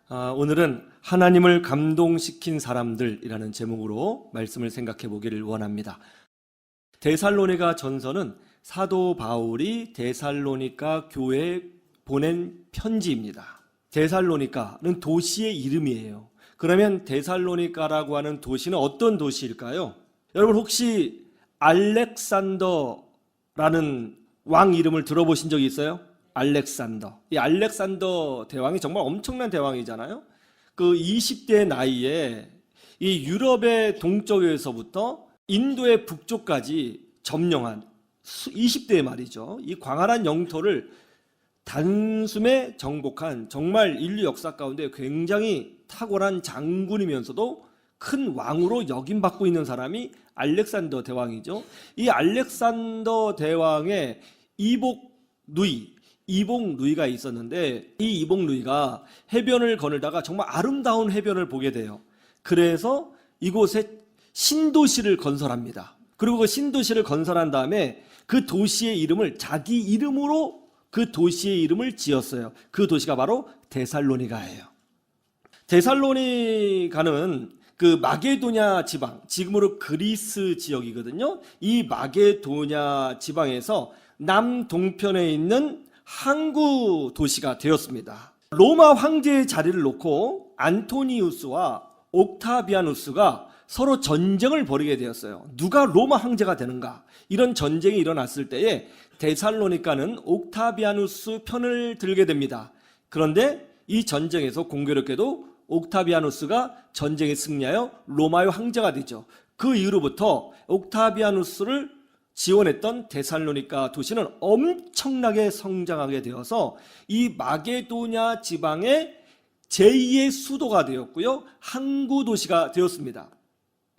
오늘은 하나님을 감동시킨 사람들이라는 제목으로 말씀을 생각해 보기를 원합니다. 데살로니가 전서는 사도 바울이 데살로니가 교회에 보낸 편지입니다. 데살로니가는 도시의 이름이에요. 그러면 데살로니가라고 하는 도시는 어떤 도시일까요? 여러분 혹시 알렉산더라는 왕 이름을 들어보신 적이 있어요? 알렉산더. 이 알렉산더 대왕이 정말 엄청난 대왕이잖아요. 그 20대 나이에 이 유럽의 동쪽에서부터 인도의 북쪽까지 점령한 20대의 말이죠. 이 광활한 영토를 단숨에 정복한 정말 인류 역사 가운데 굉장히 탁월한 장군이면서도 큰 왕으로 역임받고 있는 사람이 알렉산더 대왕이죠. 이 알렉산더 대왕의 이복 누이가 있었는데 이 이복 누이가 해변을 거닐다가 정말 아름다운 해변을 보게 돼요. 그래서 이곳에 신도시를 건설합니다. 그리고 그 신도시를 건설한 다음에 그 도시의 이름을 자기 이름으로 그 도시의 이름을 지었어요. 그 도시가 바로 데살로니가예요. 데살로니가는 그 마게도냐 지방, 지금으로 그리스 지역이거든요. 이 마게도냐 지방에서 남동편에 있는 항구 도시가 되었습니다. 로마 황제의 자리를 놓고 안토니우스와 옥타비아누스가 서로 전쟁을 벌이게 되었어요. 누가 로마 황제가 되는가? 이런 전쟁이 일어났을 때에 데살로니가는 옥타비아누스 편을 들게 됩니다. 그런데 이 전쟁에서 공교롭게도 옥타비아누스가 전쟁에 승리하여 로마의 황제가 되죠. 그 이후로부터 옥타비아누스를 지원했던 데살로니가 도시는 엄청나게 성장하게 되어서 이 마게도냐 지방의 제2의 수도가 되었고요. 항구 도시가 되었습니다.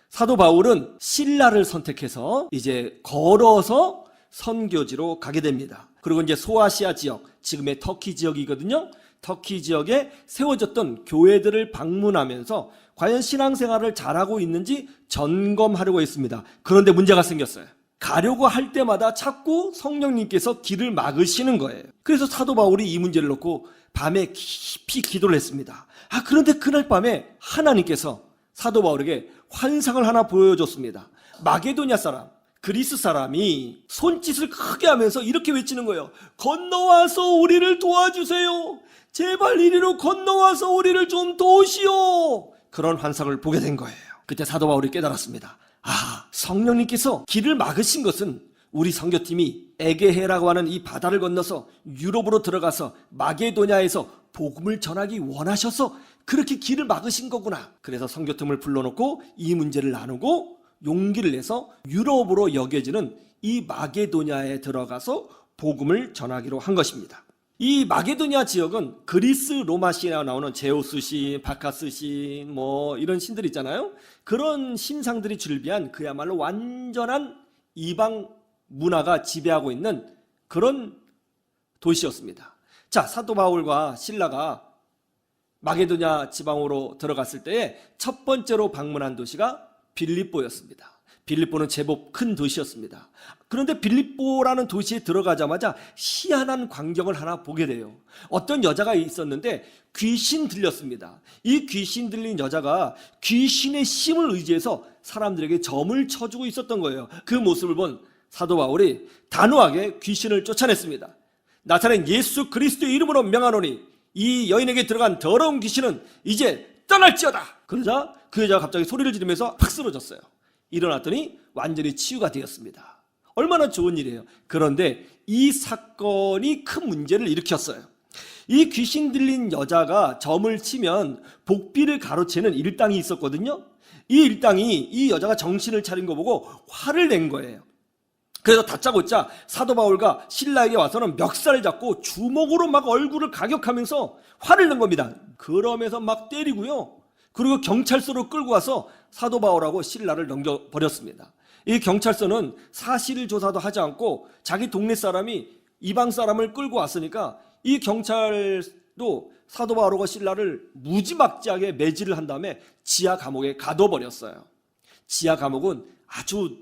사도 바울은 실라를 선택해서 이제 걸어서 선교지로 가게 됩니다. 그리고 이제 소아시아 지역, 지금의 터키 지역이거든요. 터키 지역에 세워졌던 교회들을 방문하면서 과연 신앙생활을 잘하고 있는지 점검하려고 했습니다. 그런데 문제가 생겼어요. 가려고 할 때마다 자꾸 성령님께서 길을 막으시는 거예요. 그래서 사도 바울이 이 문제를 놓고 밤에 깊이 기도를 했습니다. 그런데 그날 밤에 하나님께서 사도 바울에게 환상을 하나 보여줬습니다. 마게도냐 사람, 그리스 사람이 손짓을 크게 하면서 이렇게 외치는 거예요. 건너와서 우리를 도와주세요. 제발 이리로 건너와서 우리를 좀 도우시오. 그런 환상을 보게 된 거예요. 그때 사도 바울이 깨달았습니다. 성령님께서 길을 막으신 것은 우리 선교팀이 에게해라고 하는 이 바다를 건너서 유럽으로 들어가서 마게도냐에서 복음을 전하기 원하셔서 그렇게 길을 막으신 거구나. 그래서 선교팀을 불러놓고 이 문제를 나누고 용기를 내서 유럽으로 여겨지는 이 마게도냐에 들어가서 복음을 전하기로 한 것입니다. 이 마게도냐 지역은 그리스 로마 신에 나오는 제우스 신, 바카스 신, 이런 신들 있잖아요. 그런 신상들이 즐비한 그야말로 완전한 이방 문화가 지배하고 있는 그런 도시였습니다. 자, 사도 바울과 실라가 마게도냐 지방으로 들어갔을 때에 첫 번째로 방문한 도시가 빌립보였습니다. 빌립보는 제법 큰 도시였습니다. 그런데 빌립보라는 도시에 들어가자마자 희한한 광경을 하나 보게 돼요. 어떤 여자가 있었는데 귀신 들렸습니다. 이 귀신 들린 여자가 귀신의 힘을 의지해서 사람들에게 점을 쳐주고 있었던 거예요. 그 모습을 본 사도 바울이 단호하게 귀신을 쫓아냈습니다. 나사렛 예수 그리스도의 이름으로 명하노니 이 여인에게 들어간 더러운 귀신은 이제 떠날지어다. 그러자 그 여자가 갑자기 소리를 지르면서 팍 쓰러졌어요. 일어났더니 완전히 치유가 되었습니다. 얼마나 좋은 일이에요. 그런데 이 사건이 큰 문제를 일으켰어요. 이 귀신 들린 여자가 점을 치면 복비를 가로채는 일당이 있었거든요. 이 일당이 이 여자가 정신을 차린 거 보고 화를 낸 거예요. 그래서 다짜고짜 사도 바울과 실라에게 와서는 멱살을 잡고 주먹으로 막 얼굴을 가격하면서 화를 낸 겁니다. 그러면서 막 때리고요. 그리고 경찰서로 끌고 와서 사도 바울하고 실라를 넘겨버렸습니다. 이 경찰서는 사실 조사도 하지 않고 자기 동네 사람이 이방 사람을 끌고 왔으니까 이 경찰도 사도 바울과 실라를 무지막지하게 매질을 한 다음에 지하 감옥에 가둬버렸어요. 지하 감옥은 아주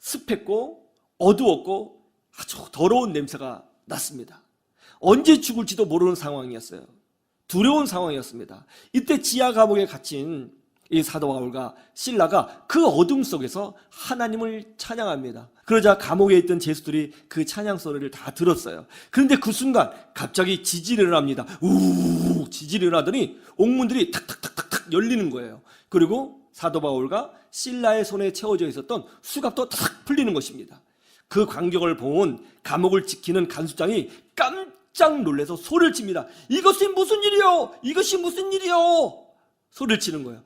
습했고 어두웠고 아주 더러운 냄새가 났습니다. 언제 죽을지도 모르는 상황이었어요. 두려운 상황이었습니다. 이때 지하 감옥에 갇힌 이 사도 바울과 실라가 그 어둠 속에서 하나님을 찬양합니다. 그러자 감옥에 있던 죄수들이 그 찬양 소리를 다 들었어요. 그런데 그 순간 갑자기 지진이 일어납니다. 우우우 지진이 일어나더니 옥문들이 탁탁탁탁탁 열리는 거예요. 그리고 사도 바울과 실라의 손에 채워져 있었던 수갑도 탁 풀리는 것입니다. 그 광경을 본 감옥을 지키는 간수장이 깜짝 놀라서 소리를 칩니다. 이것이 무슨 일이요? 이것이 무슨 일이요? 소리를 치는 거예요.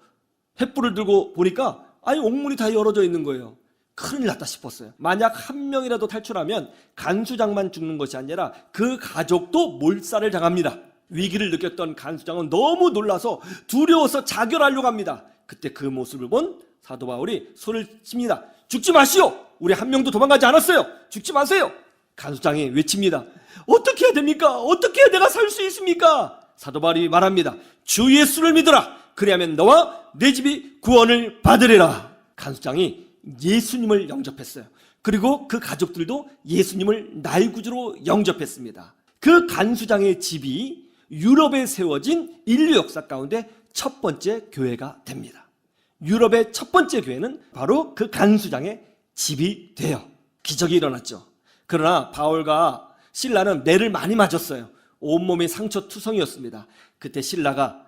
횃불을 들고 보니까 옥문이 다 열어져 있는 거예요. 큰일 났다 싶었어요. 만약 한 명이라도 탈출하면 간수장만 죽는 것이 아니라 그 가족도 몰살을 당합니다. 위기를 느꼈던 간수장은 너무 놀라서 두려워서 자결하려고 합니다. 그때 그 모습을 본 사도 바울이 소리를 칩니다. 죽지 마시오! 우리 한 명도 도망가지 않았어요. 죽지 마세요. 간수장이 외칩니다. 어떻게 해야 됩니까? 어떻게 해야 내가 살 수 있습니까? 사도 바울이 말합니다. 주 예수를 믿으라. 그리하면 너와 내 집이 구원을 받으리라. 간수장이 예수님을 영접했어요. 그리고 그 가족들도 예수님을 나의 구주로 영접했습니다. 그 간수장의 집이 유럽에 세워진 인류 역사 가운데 첫 번째 교회가 됩니다. 유럽의 첫 번째 교회는 바로 그 간수장의 집이 돼요. 기적이 일어났죠. 그러나 바울과 실라는 매를 많이 맞았어요. 온몸이 상처 투성이었습니다. 그때 실라가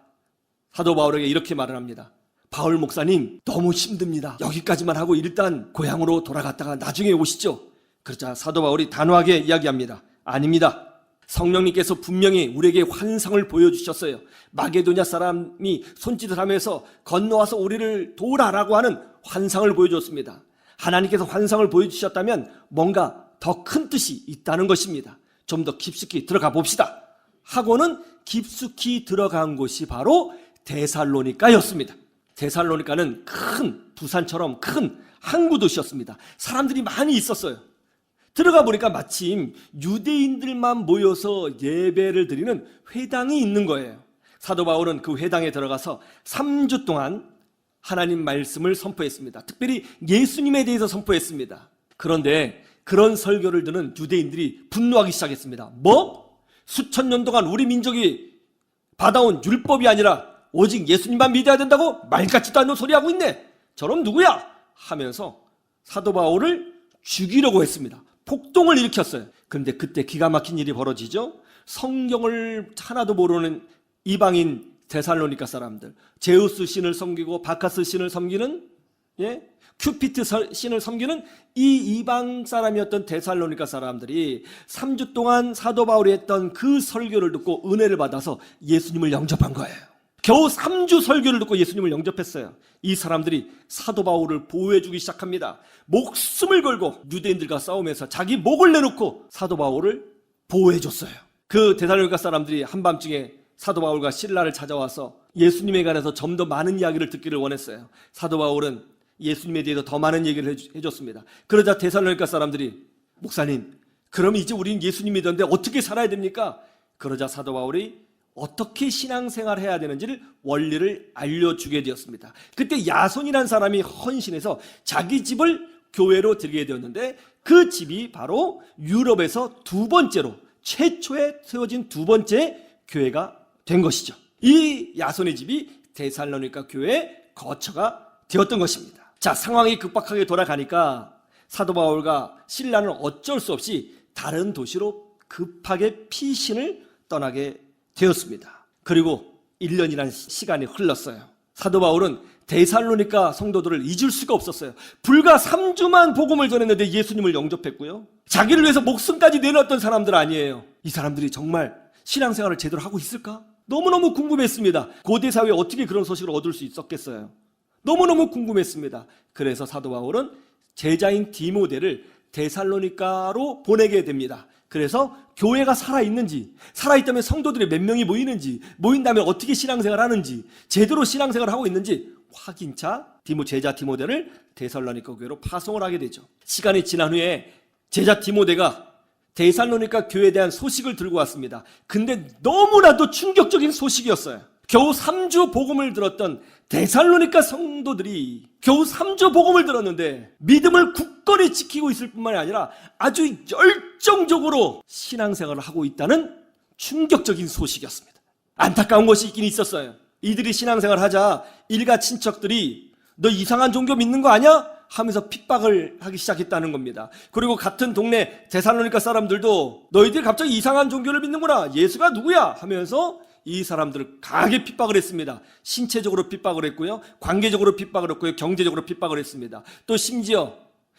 사도 바울에게 이렇게 말을 합니다. 바울 목사님, 너무 힘듭니다. 여기까지만 하고 일단 고향으로 돌아갔다가 나중에 오시죠. 그러자 사도 바울이 단호하게 이야기합니다. 아닙니다. 성령님께서 분명히 우리에게 환상을 보여주셨어요. 마게도냐 사람이 손짓을 하면서 건너와서 우리를 도우라라고 하는 환상을 보여줬습니다. 하나님께서 환상을 보여주셨다면 뭔가 더 큰 뜻이 있다는 것입니다. 좀 더 깊숙이 들어가 봅시다. 하고는 깊숙이 들어간 곳이 바로 데살로니가였습니다. 데살로니가는 큰 부산처럼 큰 항구 도시였습니다. 사람들이 많이 있었어요. 들어가 보니까 마침 유대인들만 모여서 예배를 드리는 회당이 있는 거예요. 사도 바울은 그 회당에 들어가서 3주 동안 하나님 말씀을 선포했습니다. 특별히 예수님에 대해서 선포했습니다. 그런데 그런 설교를 듣는 유대인들이 분노하기 시작했습니다. 뭐? 수천 년 동안 우리 민족이 받아온 율법이 아니라 오직 예수님만 믿어야 된다고 말 같지도 않는 소리 하고 있네. 저놈 누구야? 하면서 사도 바울을 죽이려고 했습니다. 폭동을 일으켰어요. 그런데 그때 기가 막힌 일이 벌어지죠. 성경을 하나도 모르는 이방인 데살로니가 사람들, 제우스 신을 섬기고 바카스 신을 섬기는 큐피트 신을 섬기는 이 이방 사람이었던 데살로니가 사람들이 3주 동안 사도 바울이 했던 그 설교를 듣고 은혜를 받아서 예수님을 영접한 거예요. 겨우 3주 설교를 듣고 예수님을 영접했어요. 이 사람들이 사도 바울을 보호해주기 시작합니다. 목숨을 걸고 유대인들과 싸우면서 자기 목을 내놓고 사도 바울을 보호해줬어요. 그 데살로니가 사람들이 한밤중에 사도 바울과 실라를 찾아와서 예수님에 관해서 좀 더 많은 이야기를 듣기를 원했어요. 사도 바울은 예수님에 대해서 더 많은 얘기를 해줬습니다. 그러자 데살로니가 사람들이 목사님, 그럼 이제 우린 예수님 믿었는데 어떻게 살아야 됩니까? 그러자 사도 바울이 어떻게 신앙생활을 해야 되는지를 원리를 알려주게 되었습니다. 그때 야손이라는 사람이 헌신해서 자기 집을 교회로 드리게 되었는데 그 집이 바로 유럽에서 두 번째로 최초에 세워진 두 번째 교회가 된 것이죠. 이 야손의 집이 데살로니가 교회의 거처가 되었던 것입니다. 자, 상황이 급박하게 돌아가니까 사도 바울과 실라는 어쩔 수 없이 다른 도시로 급하게 피신을 떠나게 되었습니다. 그리고 1년이라는 시간이 흘렀어요. 사도 바울은 데살로니가 성도들을 잊을 수가 없었어요. 불과 3주만 복음을 전했는데 예수님을 영접했고요. 자기를 위해서 목숨까지 내놨던 사람들 아니에요. 이 사람들이 정말 신앙생활을 제대로 하고 있을까? 너무너무 궁금했습니다. 고대 사회에 어떻게 그런 소식을 얻을 수 있었겠어요? 너무너무 궁금했습니다. 그래서 사도 바울은 제자인 디모데를 데살로니가로 보내게 됩니다. 그래서 교회가 살아있는지, 살아있다면 성도들이 몇 명이 모이는지, 모인다면 어떻게 신앙생활을 하는지, 제대로 신앙생활을 하고 있는지 확인차 제자 디모데를 데살로니가 교회로 파송을 하게 되죠. 시간이 지난 후에 제자 디모데가 데살로니가 교회에 대한 소식을 들고 왔습니다. 근데 너무나도 충격적인 소식이었어요. 겨우 3주 복음을 들었던 데살로니가 성도들이 겨우 3주 복음을 들었는데 믿음을 굳건히 지키고 있을 뿐만이 아니라 아주 열정적으로 신앙생활을 하고 있다는 충격적인 소식이었습니다. 안타까운 것이 있긴 있었어요. 이들이 신앙생활 하자 일가 친척들이 너 이상한 종교 믿는 거 아니야? 하면서 핍박을 하기 시작했다는 겁니다. 그리고 같은 동네 데살로니가 사람들도 너희들이 갑자기 이상한 종교를 믿는구나. 예수가 누구야? 하면서 이 사람들을 강하게 핍박을 했습니다. 신체적으로 핍박을 했고요. 관계적으로 핍박을 했고요. 경제적으로 핍박을 했습니다. 또 심지어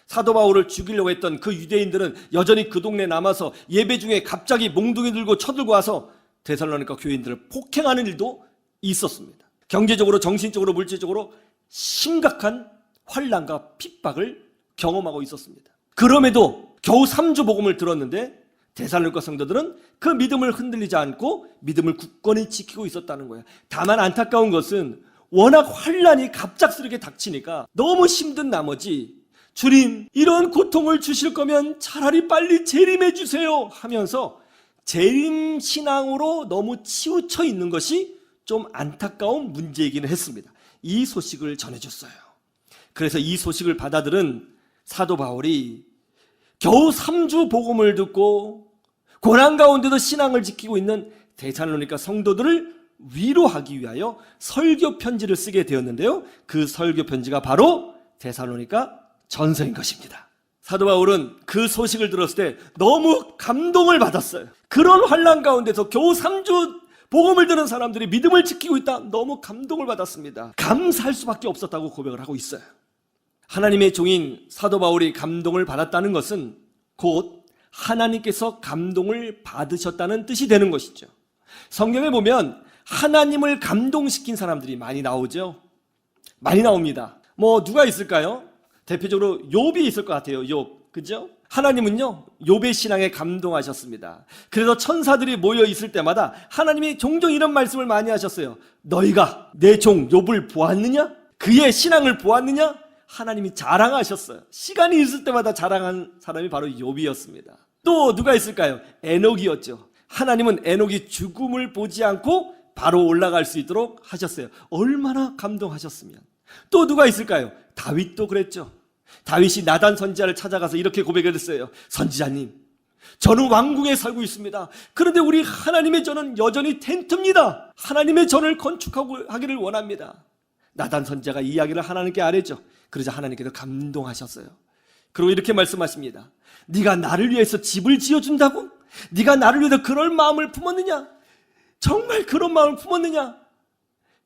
사도 바울을 죽이려고 했던 그 유대인들은 여전히 그 동네에 남아서 예배 중에 갑자기 몽둥이 들고 쳐들고 와서 데살로니가 교인들을 폭행하는 일도 있었습니다. 경제적으로, 정신적으로, 물질적으로 심각한 환난과 핍박을 경험하고 있었습니다. 그럼에도 겨우 3주 복음을 들었는데 데살로니가 성도들은 그 믿음을 흔들리지 않고 믿음을 굳건히 지키고 있었다는 거예요. 다만 안타까운 것은 워낙 환난이 갑작스럽게 닥치니까 너무 힘든 나머지 주님, 이런 고통을 주실 거면 차라리 빨리 재림해 주세요 하면서 재림 신앙으로 너무 치우쳐 있는 것이 좀 안타까운 문제이기는 했습니다. 이 소식을 전해줬어요. 그래서 이 소식을 받아들은 사도 바울이 겨우 3주 복음을 듣고 고난 가운데도 신앙을 지키고 있는 데살로니가 성도들을 위로하기 위하여 설교 편지를 쓰게 되었는데요. 그 설교 편지가 바로 데살로니가 전서인 것입니다. 사도 바울은 그 소식을 들었을 때 너무 감동을 받았어요. 그런 환난 가운데서 겨우 3주 복음을 들은 사람들이 믿음을 지키고 있다. 너무 감동을 받았습니다. 감사할 수밖에 없었다고 고백을 하고 있어요. 하나님의 종인 사도 바울이 감동을 받았다는 것은 곧 하나님께서 감동을 받으셨다는 뜻이 되는 것이죠. 성경에 보면 하나님을 감동시킨 사람들이 많이 나오죠. 많이 나옵니다. 누가 있을까요? 대표적으로 욥이 있을 것 같아요. 욥, 그죠? 하나님은요 욥의 신앙에 감동하셨습니다. 그래서 천사들이 모여 있을 때마다 하나님이 종종 이런 말씀을 많이 하셨어요. 너희가 내 종 욥을 보았느냐? 그의 신앙을 보았느냐? 하나님이 자랑하셨어요. 시간이 있을 때마다 자랑한 사람이 바로 욥이었습니다. 또 누가 있을까요? 에녹이었죠. 하나님은 에녹이 죽음을 보지 않고 바로 올라갈 수 있도록 하셨어요. 얼마나 감동하셨으면. 또 누가 있을까요? 다윗도 그랬죠. 다윗이 나단 선지자를 찾아가서 이렇게 고백을 했어요. 선지자님, 저는 왕궁에 살고 있습니다. 그런데 우리 하나님의 전은 여전히 텐트입니다. 하나님의 전을 건축하기를 원합니다. 나단 선지자가 이 이야기를 하나님께 아뢰죠. 그러자 하나님께서 감동하셨어요. 그리고 이렇게 말씀하십니다. 네가 나를 위해서 집을 지어준다고? 네가 나를 위해서 그럴 마음을 품었느냐? 정말 그런 마음을 품었느냐?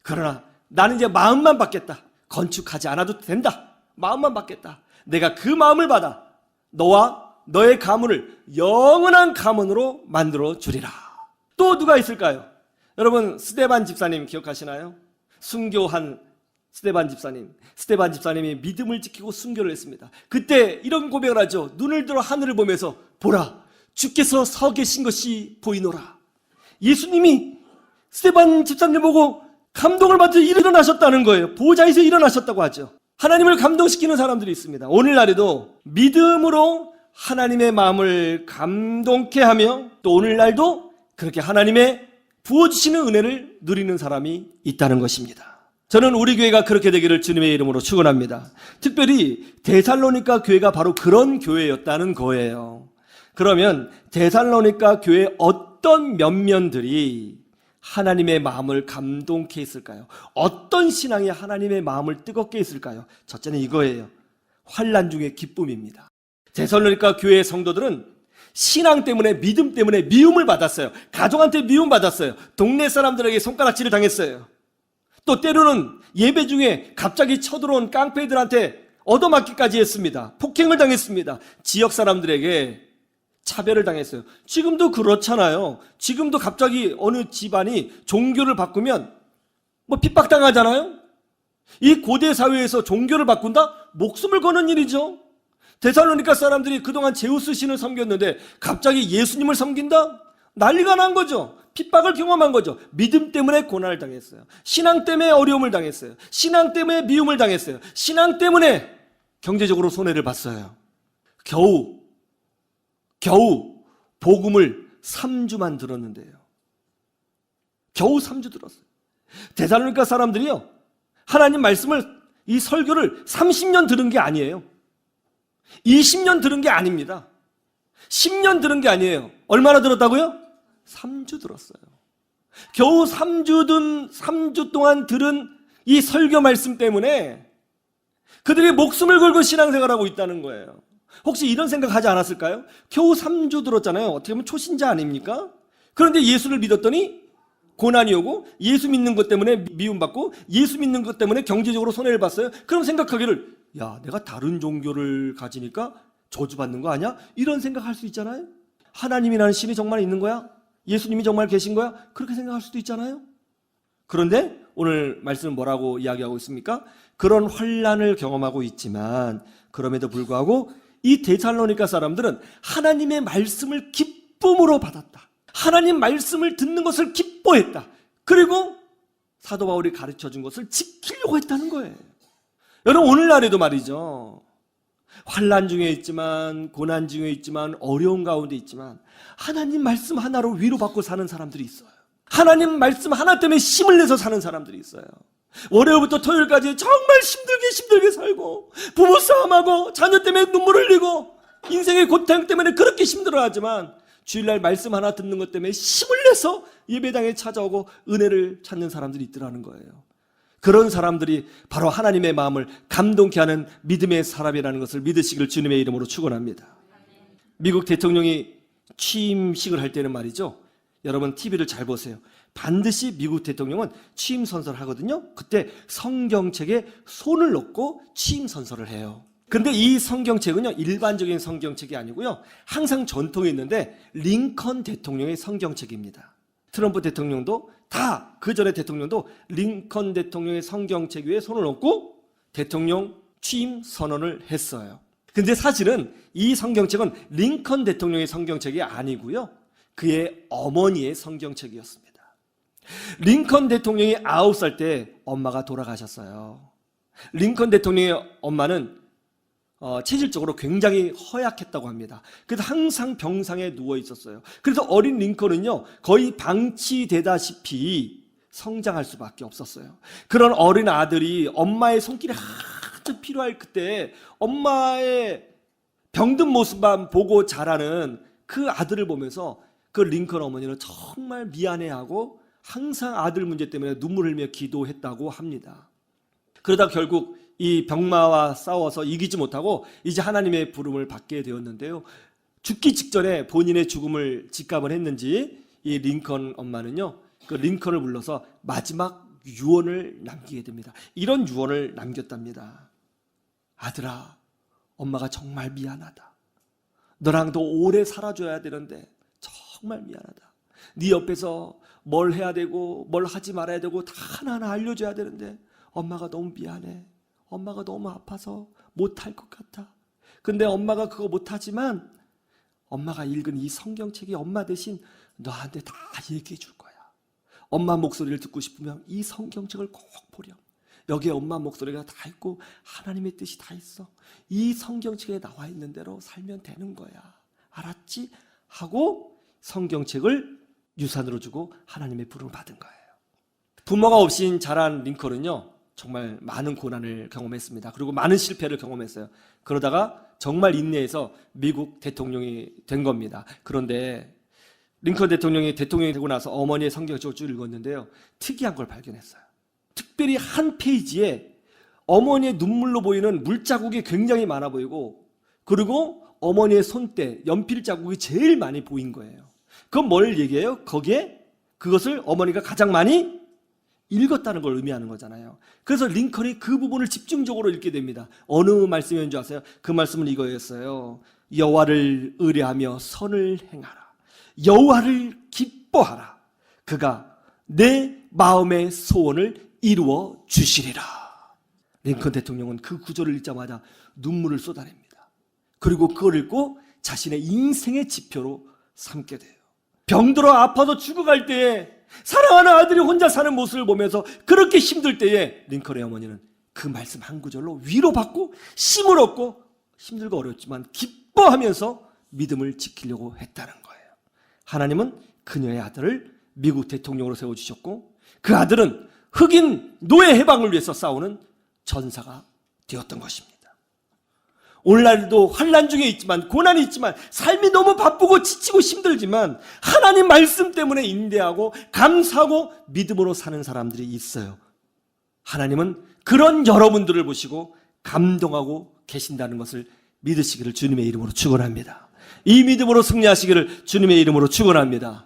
그러나 나는 이제 마음만 받겠다. 건축하지 않아도 된다. 마음만 받겠다. 내가 그 마음을 받아 너와 너의 가문을 영원한 가문으로 만들어 주리라. 또 누가 있을까요? 여러분, 스데반 집사님 기억하시나요? 순교한 스데반 집사님이 믿음을 지키고 순교를 했습니다. 그때 이런 고백을 하죠. 눈을 들어 하늘을 보면서 보라, 주께서 서 계신 것이 보이노라. 예수님이 스데반 집사님 보고 감동을 받아 일어나셨다는 거예요. 보좌에서 일어나셨다고 하죠. 하나님을 감동시키는 사람들이 있습니다. 오늘날에도 믿음으로 하나님의 마음을 감동케 하며 또 오늘날도 그렇게 하나님의 부어주시는 은혜를 누리는 사람이 있다는 것입니다. 저는 우리 교회가 그렇게 되기를 주님의 이름으로 축원합니다. 특별히 데살로니가 교회가 바로 그런 교회였다는 거예요. 그러면 데살로니가 교회의 어떤 면면들이 하나님의 마음을 감동케 했을까요? 어떤 신앙이 하나님의 마음을 뜨겁게 했을까요? 첫째는 이거예요. 환난 중의 기쁨입니다. 데살로니가 교회의 성도들은 신앙 때문에, 믿음 때문에 미움을 받았어요. 가족한테 미움 받았어요. 동네 사람들에게 손가락질을 당했어요. 또 때로는 예배 중에 갑자기 쳐들어온 깡패들한테 얻어맞기까지 했습니다. 폭행을 당했습니다. 지역 사람들에게 차별을 당했어요. 지금도 그렇잖아요. 지금도 갑자기 어느 집안이 종교를 바꾸면 핍박당하잖아요. 이 고대 사회에서 종교를 바꾼다? 목숨을 거는 일이죠. 데살로니가 사람들이 그동안 제우스 신을 섬겼는데 갑자기 예수님을 섬긴다? 난리가 난 거죠. 핍박을 경험한 거죠. 믿음 때문에 고난을 당했어요. 신앙 때문에 어려움을 당했어요. 신앙 때문에 미움을 당했어요. 신앙 때문에 경제적으로 손해를 봤어요. 겨우 복음을 3주만 들었는데요. 겨우 3주 들었어요. 데살로니가 사람들이요, 하나님 말씀을, 이 설교를 30년 들은 게 아니에요. 20년 들은 게 아닙니다. 10년 들은 게 아니에요. 얼마나 들었다고요? 3주 들었어요. 겨우 3주 동안 들은 이 설교 말씀 때문에 그들이 목숨을 걸고 신앙생활하고 있다는 거예요. 혹시 이런 생각하지 않았을까요? 겨우 3주 들었잖아요. 어떻게 보면 초신자 아닙니까? 그런데 예수를 믿었더니 고난이 오고, 예수 믿는 것 때문에 미움받고, 예수 믿는 것 때문에 경제적으로 손해를 봤어요. 그럼 생각하기를, 야, 내가 다른 종교를 가지니까 저주받는 거 아니야? 이런 생각할 수 있잖아요. 하나님이라는 신이 정말 있는 거야? 예수님이 정말 계신 거야? 그렇게 생각할 수도 있잖아요. 그런데 오늘 말씀은 뭐라고 이야기하고 있습니까? 그런 환난을 경험하고 있지만 그럼에도 불구하고 이 데살로니가 사람들은 하나님의 말씀을 기쁨으로 받았다. 하나님 말씀을 듣는 것을 기뻐했다. 그리고 사도 바울이 가르쳐준 것을 지키려고 했다는 거예요. 여러분, 오늘날에도 말이죠. 환난 중에 있지만, 고난 중에 있지만, 어려운 가운데 있지만 하나님 말씀 하나로 위로받고 사는 사람들이 있어요. 하나님 말씀 하나 때문에 힘을 내서 사는 사람들이 있어요. 월요일부터 토요일까지 정말 힘들게 살고, 부부싸움하고, 자녀 때문에 눈물 흘리고, 인생의 고통 때문에 그렇게 힘들어하지만 주일날 말씀 하나 듣는 것 때문에 힘을 내서 예배당에 찾아오고 은혜를 찾는 사람들이 있더라는 거예요. 그런 사람들이 바로 하나님의 마음을 감동케 하는 믿음의 사람이라는 것을 믿으시길 주님의 이름으로 축원합니다. 미국 대통령이 취임식을 할 때는 말이죠, 여러분 TV를 잘 보세요. 반드시 미국 대통령은 취임 선서를 하거든요. 그때 성경책에 손을 넣고 취임 선서를 해요. 근데 이 성경책은요, 일반적인 성경책이 아니고요, 항상 전통이 있는데 링컨 대통령의 성경책입니다. 트럼프 대통령도 다, 그 전에 대통령도 링컨 대통령의 성경책 위에 손을 얹고 대통령 취임 선언을 했어요. 근데 사실은 이 성경책은 링컨 대통령의 성경책이 아니고요, 그의 어머니의 성경책이었습니다. 링컨 대통령이 9살 때 엄마가 돌아가셨어요. 링컨 대통령의 엄마는 체질적으로 굉장히 허약했다고 합니다. 그래서 항상 병상에 누워 있었어요. 그래서 어린 링컨은요, 거의 방치되다시피 성장할 수밖에 없었어요. 그런 어린 아들이 엄마의 손길이 아주 필요할 그때 엄마의 병든 모습만 보고 자라는 그 아들을 보면서 그 링컨 어머니는 정말 미안해하고 항상 아들 문제 때문에 눈물 흘리며 기도했다고 합니다. 그러다 결국 이 병마와 싸워서 이기지 못하고 이제 하나님의 부름을 받게 되었는데요, 죽기 직전에 본인의 죽음을 직감을 했는지 이 링컨 엄마는요, 그 링컨을 불러서 마지막 유언을 남기게 됩니다. 이런 유언을 남겼답니다. 아들아, 엄마가 정말 미안하다. 너랑 더 오래 살아줘야 되는데 정말 미안하다. 네 옆에서 뭘 해야 되고 뭘 하지 말아야 되고 다 하나하나 알려줘야 되는데 엄마가 너무 미안해. 엄마가 너무 아파서 못할 것 같아. 근데 엄마가 그거 못하지만 엄마가 읽은 이 성경책이 엄마 대신 너한테 다 얘기해 줄 거야. 엄마 목소리를 듣고 싶으면 이 성경책을 꼭 보렴. 여기에 엄마 목소리가 다 있고 하나님의 뜻이 다 있어. 이 성경책에 나와 있는 대로 살면 되는 거야. 알았지? 하고 성경책을 유산으로 주고 하나님의 부름을 받은 거예요. 부모가 없인 자란 링컨은요, 정말 많은 고난을 경험했습니다. 그리고 많은 실패를 경험했어요. 그러다가 정말 인내해서 미국 대통령이 된 겁니다. 그런데 링컨 대통령이 되고 나서 어머니의 성경책을 쭉 읽었는데요, 특이한 걸 발견했어요. 특별히 한 페이지에 어머니의 눈물로 보이는 물자국이 굉장히 많아 보이고, 그리고 어머니의 손때, 연필 자국이 제일 많이 보인 거예요. 그건 뭘 얘기해요? 거기에 그것을 어머니가 가장 많이 읽었다는 걸 의미하는 거잖아요. 그래서 링컨이 그 부분을 집중적으로 읽게 됩니다. 어느 말씀이었는 줄 아세요? 그 말씀은 이거였어요. 여호와를 의뢰하며 선을 행하라. 여호와를 기뻐하라. 그가 내 마음의 소원을 이루어 주시리라. 링컨 대통령은 그 구절을 읽자마자 눈물을 쏟아냅니다. 그리고 그걸 읽고 자신의 인생의 지표로 삼게 돼요. 병들어 아파서 죽어갈 때에 사랑하는 아들이 혼자 사는 모습을 보면서 그렇게 힘들 때에 링컨의 어머니는 그 말씀 한 구절로 위로받고 힘을 얻고 힘들고 어렵지만 기뻐하면서 믿음을 지키려고 했다는 거예요. 하나님은 그녀의 아들을 미국 대통령으로 세워주셨고, 그 아들은 흑인 노예 해방을 위해서 싸우는 전사가 되었던 것입니다. 오늘날도 환난 중에 있지만, 고난이 있지만, 삶이 너무 바쁘고 지치고 힘들지만 하나님 말씀 때문에 인내하고 감사하고 믿음으로 사는 사람들이 있어요. 하나님은 그런 여러분들을 보시고 감동하고 계신다는 것을 믿으시기를 주님의 이름으로 축원합니다. 이 믿음으로 승리하시기를 주님의 이름으로 축원합니다.